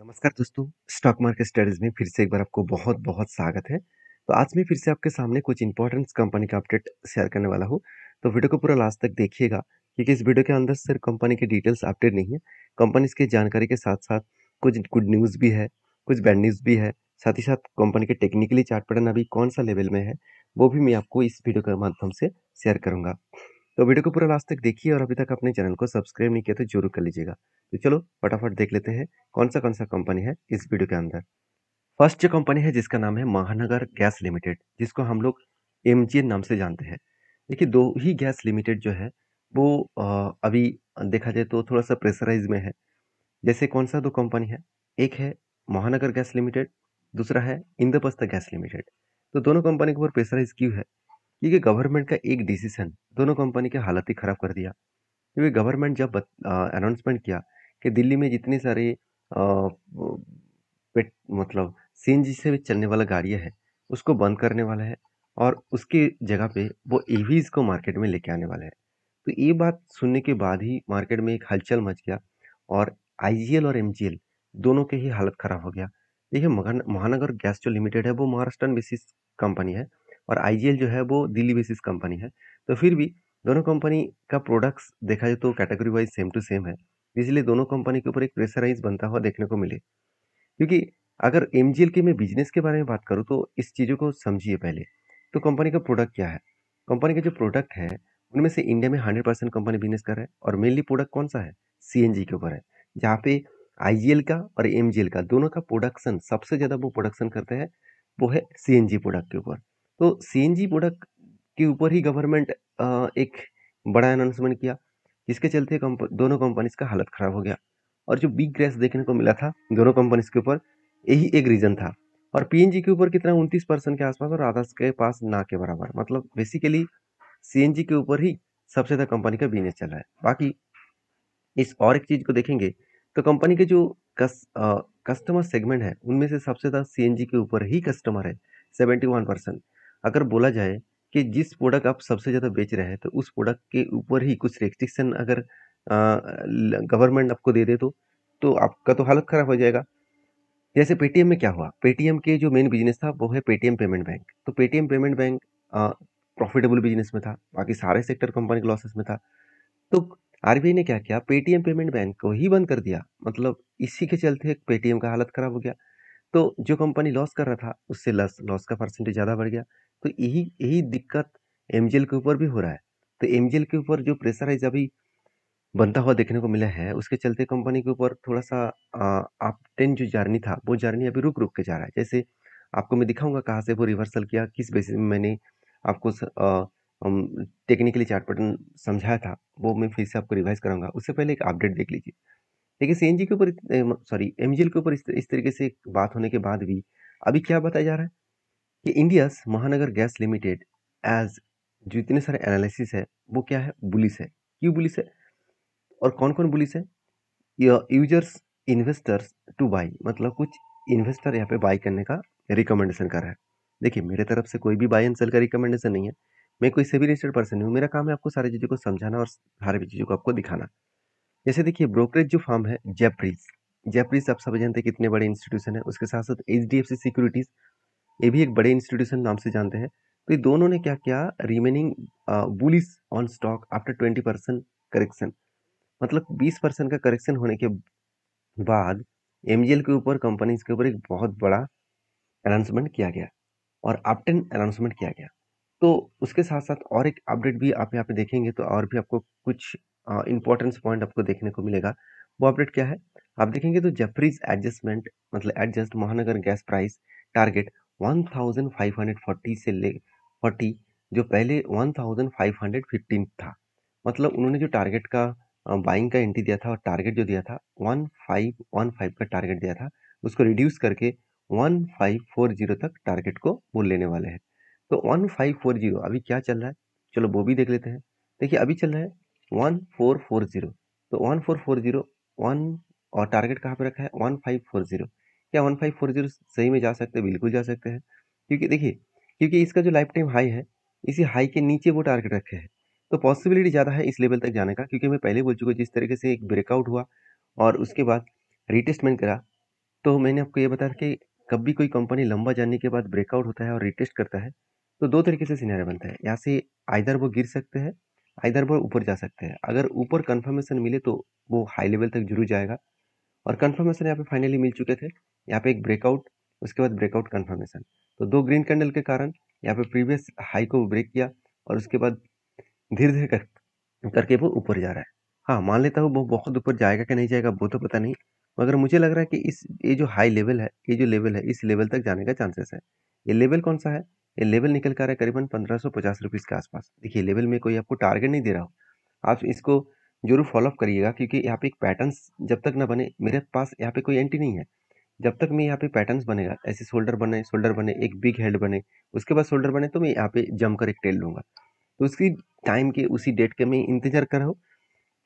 नमस्कार दोस्तों, stock market studies में फिर से एक बार आपको बहुत-बहुत स्वागत है। तो आज मैं फिर से आपके सामने कुछ इंपॉर्टेंट कंपनी का अपडेट शेयर करने वाला हूँ। तो वीडियो को पूरा लास्ट तक देखिएगा क्योंकि इस वीडियो के अंदर सिर्फ कंपनी की डिटेल्स अपडेट नहीं है, कंपनीज़ की जानकारी के साथ-साथ कुछ गुड न्यूज़ भी है, कुछ बैड न्यूज़ भी है। साथ ही साथ कंपनी के टेक्निकली चार्ट पैटर्न अभी कौन-सा लेवल में है, वो भी मैं आपको इस वीडियो के माध्यम से शेयर करूँगा। तो वीडियो को पूरा लास्ट तक देखिए और अभी तक अपने चैनल को सब्सक्राइब नहीं किया तो जरूर कर लीजिएगा। तो चलो फटाफट देख लेते हैं कौन सा कंपनी है इस वीडियो के अंदर। फर्स्ट जो कंपनी है जिसका नाम है महानगर गैस लिमिटेड, जिसको हम लोग एमजीएन नाम से जानते हैं। देखिए, दो ही गैस लिमिटेड जो है वो अभी देखा जाए तो थोड़ा सा प्रेशराइज में है। जैसे कौन सा दो कंपनी है, एक है महानगर गैस लिमिटेड, दूसरा है इंद्रप्रस्थ गैस लिमिटेड। तो दोनों कंपनी के ऊपर प्रेशराइज क्यों है? क्योंकि गवर्नमेंट का एक डिसीजन दोनों कंपनी की हालत ही खराब कर दिया। क्योंकि गवर्नमेंट जब अनाउंसमेंट किया कि दिल्ली में जितनी सारी मतलब सीएनजी से चलने वाला गाड़ियाँ है उसको बंद करने वाला है और उसकी जगह पे वो ईवीज को मार्केट में लेके आने वाला है। तो ये बात सुनने के बाद ही मार्केट में एक हलचल मच गया और आईजीएल और एमजीएल दोनों के ही हालत खराब हो गया। देखिए, महानगर गैस जो लिमिटेड है वो महाराष्ट्र बेसिस कंपनी है और आईजीएल जो है वो दिल्ली बेसिस कंपनी है। तो फिर भी दोनों कंपनी का प्रोडक्ट्स देखा जाए तो category wise same to same है, इसलिए दोनों कंपनी के ऊपर एक प्रेशराइज बनता हुआ देखने को मिले। क्योंकि अगर एमजीएल के मैं बिजनेस के बारे में बात करूँ तो इस चीज़ों को समझिए पहले। तो कंपनी का प्रोडक्ट क्या है? कंपनी के जो प्रोडक्ट है उनमें से इंडिया में 100% कंपनी बिजनेस कर रहा है और मेनली प्रोडक्ट कौन सा है? सीएनजी के ऊपर है। जहाँ पे आईजीएल का और एमजीएल का दोनों का प्रोडक्शन सबसे ज़्यादा वो प्रोडक्शन करते हैं, वो है सीएनजी प्रोडक्ट के ऊपर। तो सीएनजी प्रोडक्ट के ऊपर ही गवर्नमेंट एक बड़ा अनाउंसमेंट किया, जिसके चलते दोनों कंपनीज का हालत खराब हो गया। और जो बिग क्रैश देखने को मिला था दोनों कंपनीज के ऊपर, यही एक रीजन था। और पीएनजी के ऊपर कितना 29% के आसपास और अदर्स के पास ना के बराबर, मतलब बेसिकली सीएनजी के ऊपर ही सबसे ज्यादा कंपनी का बिजनेस चल रहा है। बाकी इस और एक चीज को देखेंगे तो कंपनी के जो कस्टमर सेगमेंट है उनमें से सबसे ज्यादा सीएनजी के ऊपर ही कस्टमर है, 71%। अगर बोला जाए कि जिस प्रोडक्ट आप सबसे ज्यादा बेच रहे हैं तो उस प्रोडक्ट के ऊपर ही कुछ रेस्ट्रिक्शन अगर गवर्नमेंट आपको दे दे तो आपका तो हालत खराब हो जाएगा। जैसे पेटीएम में क्या हुआ, पेटीएम के जो मेन बिजनेस था वो है पेटीएम पेमेंट बैंक। तो Paytm payment bank profitable business में था, बाकी सारे सेक्टर कंपनी के लॉसेस में था। तो आरबीआई ने क्या किया, पेटीएम पेमेंट बैंक को ही बंद कर दिया। मतलब इसी के चलते पेटीएम का हालत खराब हो गया। तो जो कंपनी लॉस कर रहा था उससे लॉस लॉस का परसेंटेज ज़्यादा बढ़ गया। तो यही यही दिक्कत एमजीएल के ऊपर भी हो रहा है। तो एमजीएल के ऊपर जो प्रेशराइज अभी बनता हुआ देखने को मिला है उसके चलते कंपनी के ऊपर थोड़ा सा अप ट्रेंड जो जर्नी था वो जर्नी अभी रुक रुक के जा रहा है। जैसे आपको मैं दिखाऊंगा कहाँ से वो रिवर्सल किया, किस बेसिस में मैंने आपको टेक्निकली चार्ट पैटर्न समझाया था, वो मैं फिर से आपको रिवाइज कराऊंगा। उससे पहले एक अपडेट देख लीजिए। देखिए, सीएनजी के ऊपर सॉरी एमजीएल के ऊपर इस तरीके से बात होने के बाद भी अभी क्या बताया जा रहा है कि इंडियाज महानगर गैस लिमिटेड एज जो इतने सारे एनालिसिस है वो क्या है, बुलिस है। क्यों बुलिस है और कौन कौन बुलिस है? यूजर्स इन्वेस्टर्स टू बाई, मतलब कुछ इन्वेस्टर यहाँ पे बाई करने का रिकमेंडेशन कर रहा है। देखिए, मेरे तरफ से कोई भी बाई एंड सेल का रिकमेंडेशन नहीं है। मैं कोई सेबी रजिस्टर्ड पर्सन नहीं हूँ। मेरा काम है आपको सारी चीज़ों को समझाना और सारी चीज़ों को आपको दिखाना। जैसे देखिए, ब्रोकरेज जो फर्म है जेपरीज, जेपरीज आप सब जानते हैं कितने बड़े इंस्टीट्यूशन है। उसके साथ साथ एचडीएफसी सिक्योरिटीज, ये भी एक बड़े इंस्टीट्यूशन नाम से जानते हैं। तो ये दोनों ने क्या किया, remaining bullish on stock after 20% correction, मतलब 20% का करेक्शन होने के बाद एमजीएल के ऊपर कंपनीज के ऊपर एक बहुत बड़ा अनाउंसमेंट किया गया और अपटेन अनाउंसमेंट किया गया। तो उसके साथ साथ और एक अपडेट भी आप यहाँ पे देखेंगे तो और भी आपको कुछ इंपॉर्टेंस पॉइंट आपको देखने को मिलेगा। वो अपडेट क्या है आप देखेंगे तो जेफरीज एडजस्टमेंट, मतलब एडजस्ट महानगर गैस प्राइस टारगेट 1540 से ले 40, जो पहले 1515 था। मतलब उन्होंने जो टारगेट का बाइंग का एंट्री दिया था और टारगेट जो दिया था 1515 का टारगेट दिया था, उसको रिड्यूस करके 1540 तक टारगेट को वो लेने वाले हैं। तो 1540 अभी क्या चल रहा है, चलो वो भी देख लेते हैं। देखिए, अभी चल रहा है 1440। तो 1440 वन और टारगेट कहाँ पे रखा है 1540। क्या 1540 सही में जा सकते हैं? बिल्कुल जा सकते हैं। क्योंकि देखिए, क्योंकि इसका जो लाइफ टाइम हाई है, इसी हाई के नीचे वो टारगेट रखे हैं। तो पॉसिबिलिटी ज़्यादा है इस लेवल तक जाने का, क्योंकि मैं पहले बोल चुका हूँ जिस तरीके से एक ब्रेकआउट हुआ और उसके बाद रिटेस्टमेंट करा, तो मैंने आपको ये बताया कि कभी कोई कंपनी लंबा जाने के बाद ब्रेकआउट होता है और रिटेस्ट करता है, तो 2 तरीके से सिनेरियो बनता है। यहाँ से आइदर वो गिर सकते हैं, आइदर वो ऊपर जा सकते हैं। अगर ऊपर कन्फर्मेशन मिले तो वो हाई लेवल तक ज़रूर जाएगा और कन्फर्मेशन यहाँ पे फाइनली मिल चुके थे। यहाँ पे एक ब्रेकआउट, उसके बाद ब्रेकआउट कन्फर्मेशन। तो 2 ग्रीन कैंडल के कारण यहाँ पे प्रीवियस हाई को ब्रेक किया और उसके बाद धीरे-धीरे करके वो ऊपर जा रहा है। हाँ, मान लेता हूँ वो बहुत ऊपर जाएगा कि नहीं जाएगा वो तो पता नहीं, मगर मुझे लग रहा है कि ये जो हाई लेवल है, ये जो लेवल है, इस लेवल तक जाने का चांसेस है। ये लेवल कौन-सा है? ये लेवल निकल कर आ रहा है करीबन ₹1550 के आसपास। देखिए लेवल में कोई आपको टारगेट नहीं दे रहा हूँ। आप इसको ज़रूर फ़ॉलो अप करिएगा क्योंकि यहाँ पे एक पैटर्न्स जब तक ना बने, मेरे पास यहाँ पे कोई एंट्री नहीं है। जब तक मैं यहाँ पे पैटर्न्स बनेगा, ऐसे शोल्डर बने, एक बिग हेड बने, उसके बाद शोल्डर बने तो मैं यहाँ पे जंप कर एक टेल लूँगा। तो उसकी टाइम के उसी डेट के मैं इंतज़ार कर रहा हूँ।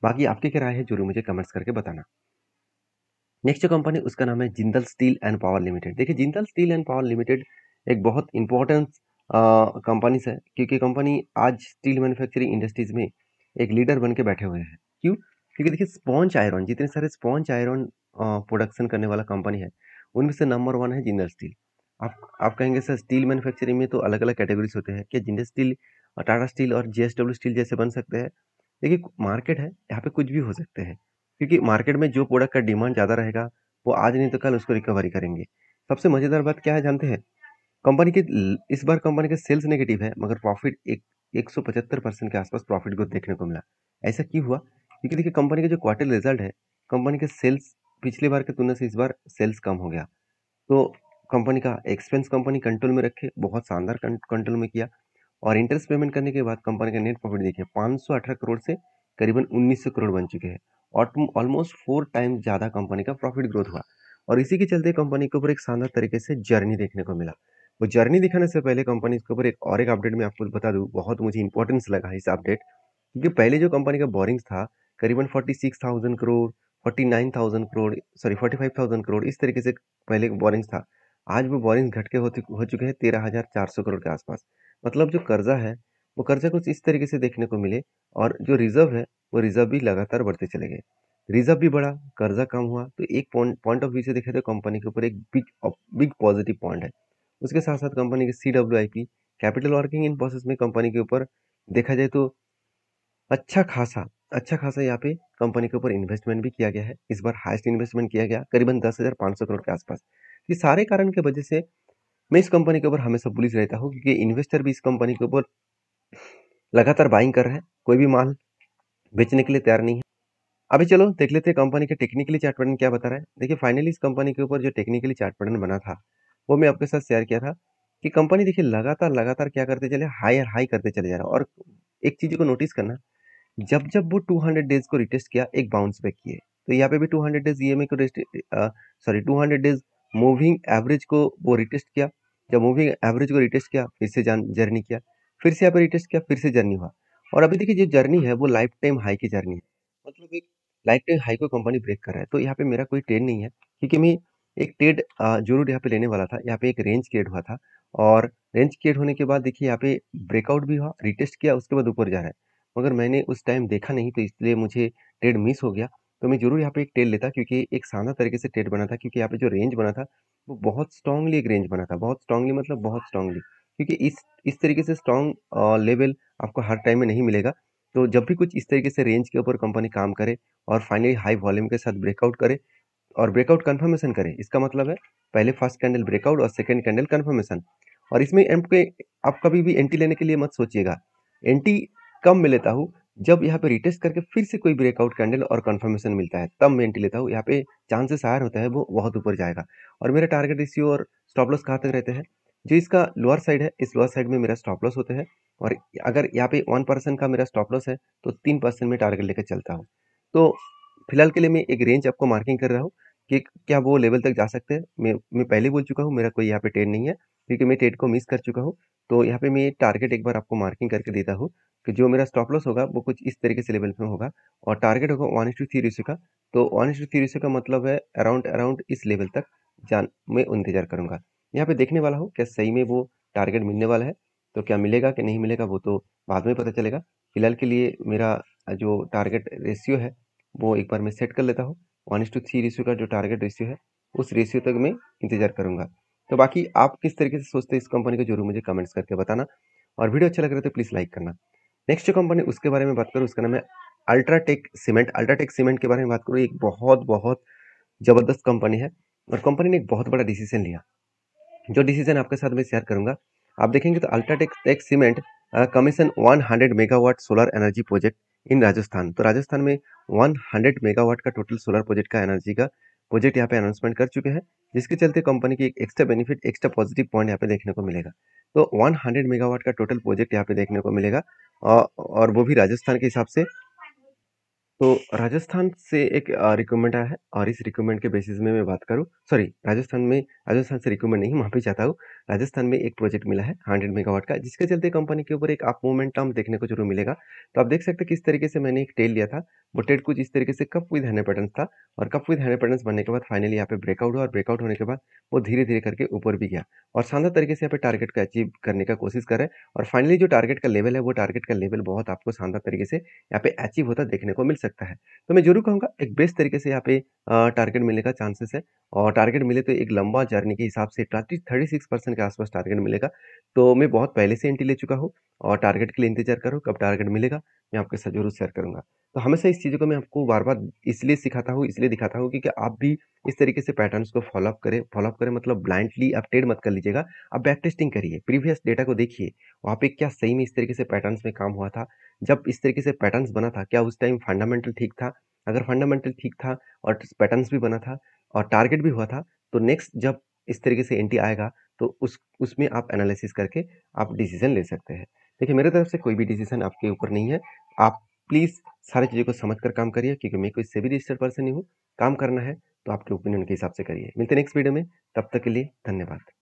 बाकी आपकी क्या राय है ज़रूर मुझे कमेंट्स करके बताना। नेक्स्ट जो कंपनी उसका नाम है Jindal steel and power limited. देखिए Jindal steel and power limited एक बहुत इंपॉर्टेंट कंपनी है क्योंकि कंपनी आज स्टील मैन्युफैक्चरिंग इंडस्ट्रीज में एक लीडर बन के बैठे हुए हैं। क्यों? क्योंकि देखिए स्पॉन्ज आयरन, जितने सारे स्पॉन्ज आयरन प्रोडक्शन करने वाला कंपनी है उनमें से नंबर 1 है जिंदल स्टील। आप कहेंगे सर स्टील मैन्युफैक्चरिंग में तो अलग अलग कैटेगरीज होते हैं, क्या जिंदल स्टील, टाटा स्टील और जेएसडब्ल्यू स्टील जैसे बन सकते हैं? देखिए मार्केट है, यहाँ पे कुछ भी हो सकते हैं क्योंकि मार्केट में जो प्रोडक्ट का डिमांड ज़्यादा रहेगा वो आज नहीं तो कल उसको रिकवरी करेंगे। सबसे मज़ेदार बात क्या है जानते हैं? कंपनी के इस बार कंपनी के सेल्स नेगेटिव है मगर प्रॉफिट एक 175% के आसपास प्रॉफिट ग्रोथ देखने को मिला। ऐसा क्यों हुआ? क्योंकि देखिए कंपनी का जो क्वार्टर रिजल्ट है, कंपनी के सेल्स पिछली बार की तुलना से इस बार सेल्स कम हो गया। तो कंपनी का एक्सपेंस कंपनी कंट्रोल में रखे, बहुत शानदार कंट्रोल में किया और इंटरेस्ट पेमेंट करने के बाद कंपनी का नेट प्रॉफिट देखिए 518 करोड़ से करीबन 1900 करोड़ बन चुके हैं और ऑलमोस्ट 4 टाइम्स ज़्यादा कंपनी का प्रॉफिट ग्रोथ हुआ और इसी के चलते कंपनी के ऊपर एक शानदार तरीके से जर्नी देखने को मिला। वो जर्नी दिखाने से पहले कंपनी के ऊपर एक अपडेट मैं आपको बता दूं, बहुत मुझे इंपॉर्टेंस लगा इस अपडेट क्योंकि पहले जो कंपनी का बोरिंग्स था करीबन 46,000 करोड़, 49,000 करोड़, सॉरी 45,000 करोड़, इस तरीके से पहले बोरिंग्स था। आज वो बोरिंग्स घट के हो चुके हैं 13,400 करोड़ के आसपास। मतलब जो कर्जा है वो कर्जा कुछ इस तरीके से देखने को मिले और जो रिजर्व है वो रिजर्व भी लगातार बढ़ते चले गए। रिजर्व भी बढ़ा, कर्जा कम हुआ, तो एक पॉइंट ऑफ व्यू से देखे तो कंपनी के ऊपर एक बिग पॉजिटिव पॉइंट है। उसके साथ साथ कंपनी के CWIP, capital working in process में कंपनी के ऊपर देखा जाए तो अच्छा खासा अच्छा खासा यहाँ पे कंपनी के ऊपर इन्वेस्टमेंट भी किया गया है। इस बार हाईएस्ट इन्वेस्टमेंट किया गया करीबन 10,500 करोड़ के आसपास। ये सारे कारण की वजह से मैं इस कंपनी के ऊपर हमेशा बुलिश रहता हूँ क्योंकि इन्वेस्टर भी इस कंपनी के ऊपर लगातार बाइंग कर रहे हैं, कोई भी माल बेचने के लिए तैयार नहीं है। अभी चलो देख लेते हैं कंपनी के टेक्निकली चार्ट पैटर्न क्या बता रहा है। देखिए फाइनली इस कंपनी के ऊपर जो टेक्निकली चार्ट पैटर्न बना था वो मैं आपके साथ शेयर किया था कि कंपनी देखिए लगातार लगातार क्या करते चले, हाई हाई करते चले जा रहा है। और एक चीज को नोटिस करना, जब जब वो 200 डेज को रिटेस्ट किया एक बाउंस बैक किए, तो यहाँ पे भी 200 डेज ईएमए को सॉरी 200 डेज मूविंग एवरेज को वो रिटेस्ट किया। जब मूविंग एवरेज को रिटेस्ट किया फिर से जर्नी किया, फिर से यहाँ पे रिटेस्ट किया, फिर से जर्नी हुआ। और अभी देखिए जो जर्नी है वो लाइफ टाइम हाई की जर्नी है, मतलब एक लाइफ टाइम हाई को कंपनी ब्रेक कर रहा है। तो यहाँ पे मेरा कोई ट्रेड नहीं है क्योंकि मैं एक ट्रेड जरूर यहाँ पे लेने वाला था। यहाँ पे एक रेंज क्रिएट हुआ था और रेंज क्रिएट होने के बाद देखिए यहाँ पे ब्रेकआउट भी हुआ, रिटेस्ट किया, उसके बाद ऊपर जा रहा है। मगर मैंने उस टाइम देखा नहीं तो इसलिए मुझे ट्रेड मिस हो गया। तो मैं ज़रूर यहाँ पे एक ट्रेड लेता क्योंकि एक शानदार तरीके से ट्रेड बना था क्योंकि यहाँ पे जो रेंज बना था वो बहुत स्ट्रांगली एक रेंज बना था, बहुत स्ट्रांगली मतलब बहुत स्ट्रांगली, क्योंकि इस तरीके से स्ट्रांग लेवल आपको हर टाइम में नहीं मिलेगा। तो जब भी कुछ इस तरीके से रेंज के ऊपर कंपनी काम करे और फाइनली हाई वॉल्यूम के साथ ब्रेकआउट करे और ब्रेकआउट कंफर्मेशन करे, इसका मतलब है पहले फर्स्ट कैंडल ब्रेकआउट और सेकंड कैंडल कंफर्मेशन। और इसमें आप कभी भी एंटी लेने के लिए मत सोचिएगा। एंटी कब मैं लेता हूँ, जब यहाँ पे रिटेस्ट करके फिर से कोई ब्रेकआउट कैंडल और कंफर्मेशन मिलता है तब मैं एंट्री लेता हूँ। यहाँ पे चांसेस हायर होता है वो बहुत ऊपर जाएगा। और मेरा टारगेट रेशियो और स्टॉप लॉस कहाँ तक रहते हैं, जो इसका लोअर साइड है इस लोअर साइड में मेरा स्टॉप लॉस होता है। और अगर यहाँ पे 1% का मेरा स्टॉप लॉस है तो 3% में टारगेट लेकर चलता हूँ। तो फिलहाल के लिए मैं एक रेंज आपको मार्किंग कर रहा हूँ कि क्या वो लेवल तक जा सकते हैं। मैं पहले बोल चुका हूँ मेरा कोई यहाँ पे ट्रेड नहीं है क्योंकि मैं ट्रेड को मिस कर चुका हूँ। तो यहाँ पे मैं टारगेट एक बार आपको मार्किंग करके देता हूँ कि जो मेरा स्टॉप लॉस होगा वो कुछ इस तरीके से लेवल पे होगा और टारगेट होगा 1:3 रेशियो का। तो 1:3 रेशियो का मतलब है अराउंड अराउंड इस लेवल तक जान मैं इंतजार करूंगा। यहाँ पे देखने वाला हूँ क्या सही में वो टारगेट मिलने वाला है। तो क्या मिलेगा कि नहीं मिलेगा वो तो बाद में पता चलेगा। फिलहाल के लिए मेरा जो टारगेट रेशियो है वो एक बार मैं सेट कर लेता हूँ। 1:3 रेशियो का जो टारगेट रेशियो है उस रेशियो तक मैं इंतज़ार करूँगा। तो बाकी आप किस तरीके से सोचते हैं इस कंपनी को ज़रूर मुझे कमेंट्स करके बताना और वीडियो अच्छा लग रहा है तो प्लीज़ लाइक करना। नेक्स्ट जो कंपनी उसके बारे में बात करूँ उसका नाम है अल्ट्राटेक सीमेंट। अल्ट्राटेक सीमेंट के बारे में बात करूँ, एक बहुत ज़बरदस्त कंपनी है और कंपनी ने एक बहुत बड़ा डिसीजन लिया। जो डिसीजन आपके साथ मैं शेयर करूंगा, आप देखेंगे तो UltraTech tech cement commission 100 megawatt solar energy project in Rajasthan. तो राजस्थान में 100 मेगावाट का टोटल सोलर प्रोजेक्ट का एनर्जी का प्रोजेक्ट यहाँ पे अनाउंसमेंट कर चुके हैं, जिसके चलते कंपनी की एक extra benefit, extra positive point यहाँ पे देखने को मिलेगा। तो 100 मेगावाट का टोटल प्रोजेक्ट यहाँ पे देखने को मिलेगा और वो भी राजस्थान के हिसाब से। तो राजस्थान से एक रिक्रूटमेंट आया है और इस रिक्रूटमेंट के बेसिस में मैं बात करूँ, सॉरी, राजस्थान से रिक्रूटमेंट नहीं, माफ़ी चाहता हूँ। राजस्थान में एक प्रोजेक्ट मिला है 100 मेगावाट का, जिसके चलते कंपनी के ऊपर एक अप मोमेंटम देखने को ज़रूर मिलेगा। तो आप देख सकते हैं किस तरीके से मैंने एक टेल लिया था, वो टेल कुछ इस तरीके से कप विद हैंड पैटर्न था और कप विद हैंड पैटर्न बनने के बाद फाइनली यहाँ पे ब्रेकआउट हुआ और ब्रेकआउट होने के बाद वो धीरे-धीरे करके ऊपर भी गया और शानदार तरीके से यहाँ पे टारगेट को अचीव करने का कोशिश कर रहा है और फाइनली जो टारगेट का लेवल है, वो टारगेट का लेवल बहुत आपको शानदार तरीके से यहाँ पे अचीव होता देखने को मिल सकता है। तो मैं ज़रूर कहूँगा एक बेस्ट तरीके से यहाँ पे टारगेट मिलने का चांसेस है और टारगेट मिले तो एक लंबा जर्नी के हिसाब से 36% के आसपास टारगेट मिलेगा। तो मैं बहुत पहले से एंट्री ले चुका हूँ और टारगेट के लिए इंतजार करो, कब टारगेट मिलेगा मैं आपके साथ ज़रूर शेयर करूँगा। तो हमेशा इस चीज़ों को मैं आपको बार-बार इसलिए सिखाता हूँ, इसलिए दिखाता हूँ क्योंकि आप भी इस तरीके से पैटर्न्स को फॉलो अप करें मतलब ब्लाइंडली आप ट्रेड मत कर लीजिएगा। आप बैक टेस्टिंग करिए, प्रीवियस डेटा को देखिए, वहाँ पे क्या सही में इस तरीके से पैटर्न्स में काम हुआ था? जब इस तरीके से पैटर्न्स बना था, क्या उस टाइम फंडामेंटल ठीक था? अगर फंडामेंटल ठीक था और पैटर्न्स भी बना था और टारगेट भी हुआ था, तो नेक्स्ट जब इस तरीके से एंट्री आएगा तो उसमें आप एनालिसिस करके आप डिसीजन ले सकते हैं। देखिए मेरे तरफ से कोई भी डिसीजन आपके ऊपर नहीं है। आप प्लीज़ सारी चीज़ों को समझ कर काम करिए क्योंकि मैं कोई सेबी रजिस्टर्ड पर्सन नहीं हूँ। काम करना है तो आपके ओपिनियन के हिसाब से करिए। मिलते हैं नेक्स्ट वीडियो में, तब तक के लिए धन्यवाद।